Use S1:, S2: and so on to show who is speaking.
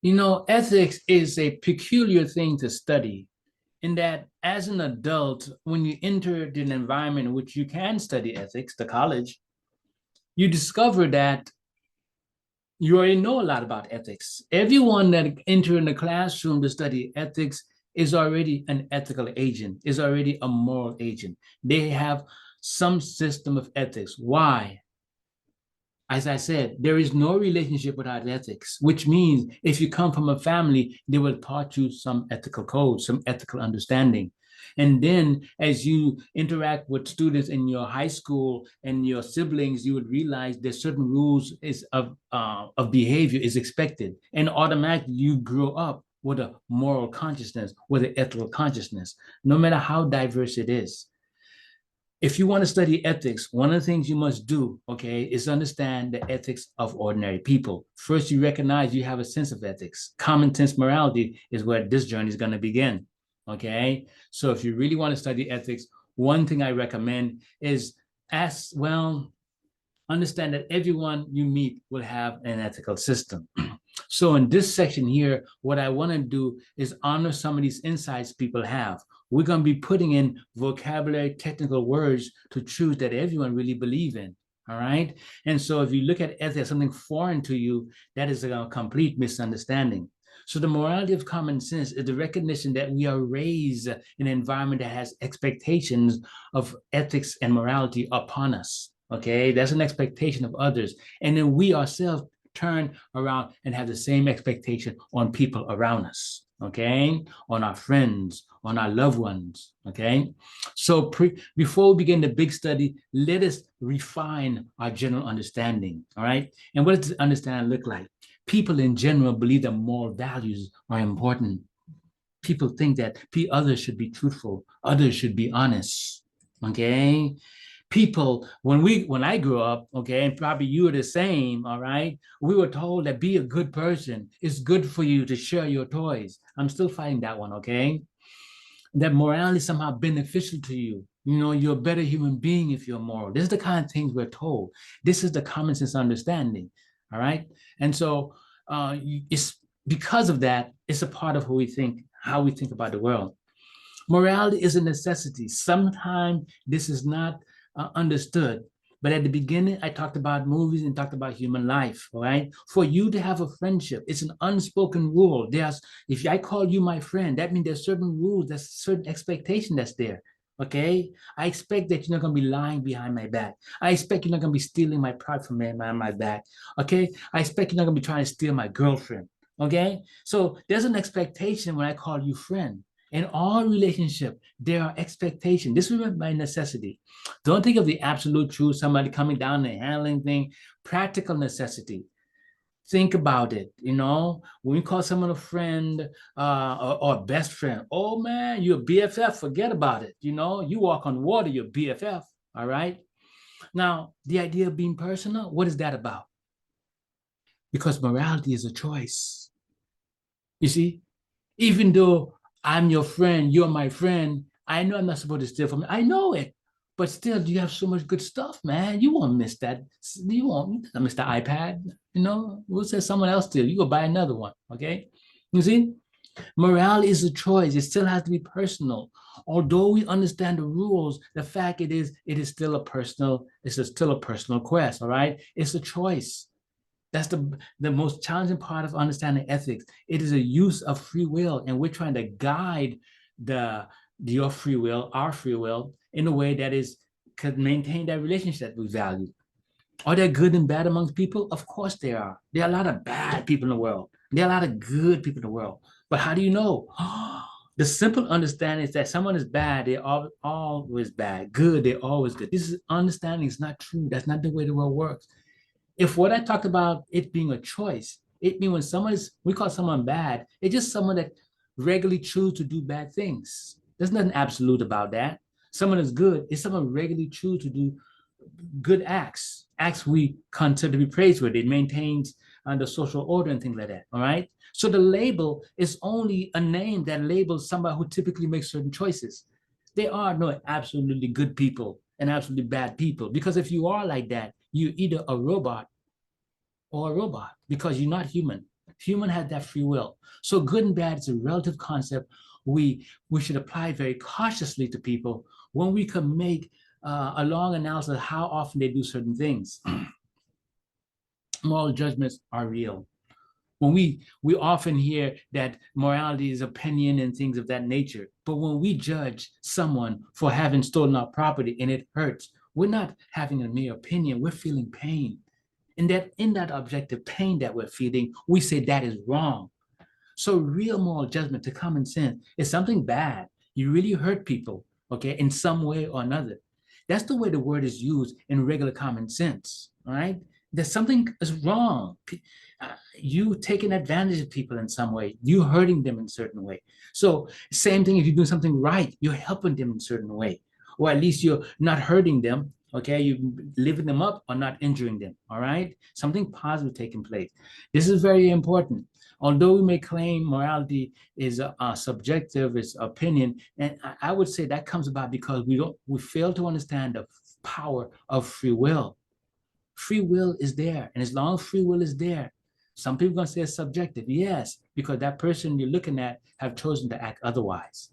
S1: You know, ethics is a peculiar thing to study in that as an adult, when you enter an environment in which you can study ethics, the college, you discover that you already know a lot about ethics. Everyone that enter in the classroom to study ethics is already an ethical agent, is already a moral agent. They have some system of ethics. Why? As I said, there is no relationship without ethics, which means if you come from a family, they will taught you some ethical code, some ethical understanding. And then as you interact with students in your high school and your siblings, you would realize there's certain rules of behavior is expected. And automatically you grow up with a moral consciousness, with an ethical consciousness, no matter how diverse it is. If you want to study ethics, one of the things you must do, okay, is understand the ethics of ordinary people. First, you recognize you have a sense of ethics. Common sense morality is where this journey is going to begin, okay? So if you really want to study ethics, one thing I recommend is understand that everyone you meet will have an ethical system. So in this section here, what I want to do is honor some of these insights people have. We're going to be putting in vocabulary, technical words to truth that everyone really believe in. All right. And so if you look at ethics as something foreign to you, that is a complete misunderstanding. So the morality of common sense is the recognition that we are raised in an environment that has expectations of ethics and morality upon us. Okay, that's an expectation of others. And then we ourselves turn around and have the same expectation on people around us, okay, on our friends, on our loved ones, okay. So before we begin the big study, let us refine our general understanding, all right. And what does this understanding look like? People in general believe that moral values are important. People think that others should be truthful, others should be honest, okay. People, when I grew up, okay, and probably you are the same, all right, we were told that be a good person. It's good for you to share your toys. I'm still fighting that one, okay. That morality is somehow beneficial to you. You know, you're a better human being if you're moral. This is the kind of things we're told. This is the common sense understanding, all right. And so it's because of that, it's a part of who we think, how we think about the world. Morality is a necessity. Sometimes this is not understood. But at the beginning, I talked about movies and talked about human life, all right? For you to have a friendship, it's an unspoken rule. If I call you my friend, that means there's certain rules, there's certain expectation that's there, okay? I expect that you're not going to be lying behind my back. I expect you're not going to be stealing my pride from my back, okay? I expect you're not going to be trying to steal my girlfriend, okay? So there's an expectation when I call you friend. In all relationship, there are expectations. This is my necessity. Don't think of the absolute truth, somebody coming down and handling thing. Practical necessity. Think about it. You know, when you call someone a friend or best friend, oh man, you're a BFF, forget about it. You know, you walk on water, you're BFF. All right. Now, the idea of being personal, what is that about? Because morality is a choice. You see, even though I'm your friend, you're my friend, I know I'm not supposed to steal from you. I know it. But still, you have so much good stuff, man. You won't miss that. You won't miss the iPad. You know, we'll say someone else steal. You go buy another one. Okay. You see, morality is a choice. It still has to be personal. Although we understand the rules, the fact it is still a personal, still a personal quest. All right. It's a choice. That's the most challenging part of understanding ethics. It is a use of free will, and we're trying to guide the your free will, our free will, in a way that is could maintain that relationship we value. Are there good and bad amongst people? Of course there are. There are a lot of bad people in the world. There are a lot of good people in the world. But how do you know? The simple understanding is that someone is bad, they're always bad. Good, they're always good. This is understanding is not true. That's not the way the world works. If what I talked about it being a choice, it means when we call someone bad, it's just someone that regularly choose to do bad things. There's nothing absolute about that. Someone is good is someone regularly choose to do good acts, acts we consider to be praiseworthy. It maintains the social order and things like that. All right. So the label is only a name that labels somebody who typically makes certain choices. There are no absolutely good people and absolutely bad people, because if you are like that, you're either a robot or a robot because you're not human. Human has that free will. So good and bad is a relative concept. We should apply very cautiously to people when we can make a long analysis of how often they do certain things. Moral judgments are real. When we often hear that morality is opinion and things of that nature, but when we judge someone for having stolen our property and it hurts, we're not having a mere opinion, we're feeling pain. And that in that objective pain that we're feeling, we say that is wrong. So real moral judgment, to common sense, is something bad. You really hurt people, okay, in some way or another. That's the way the word is used in regular common sense, all right? There's something is wrong. You taking advantage of people in some way, you hurting them in a certain way. So same thing if you're doing something right, you're helping them in a certain way, or at least you're not hurting them, okay? You're lifting them up or not injuring them, all right? Something positive taking place. This is very important. Although we may claim morality is subjective, it's opinion, and I would say that comes about because we fail to understand the power of free will. Free will is there, and as long as free will is there, some people are going to say it's subjective. Yes, because that person you're looking at have chosen to act otherwise.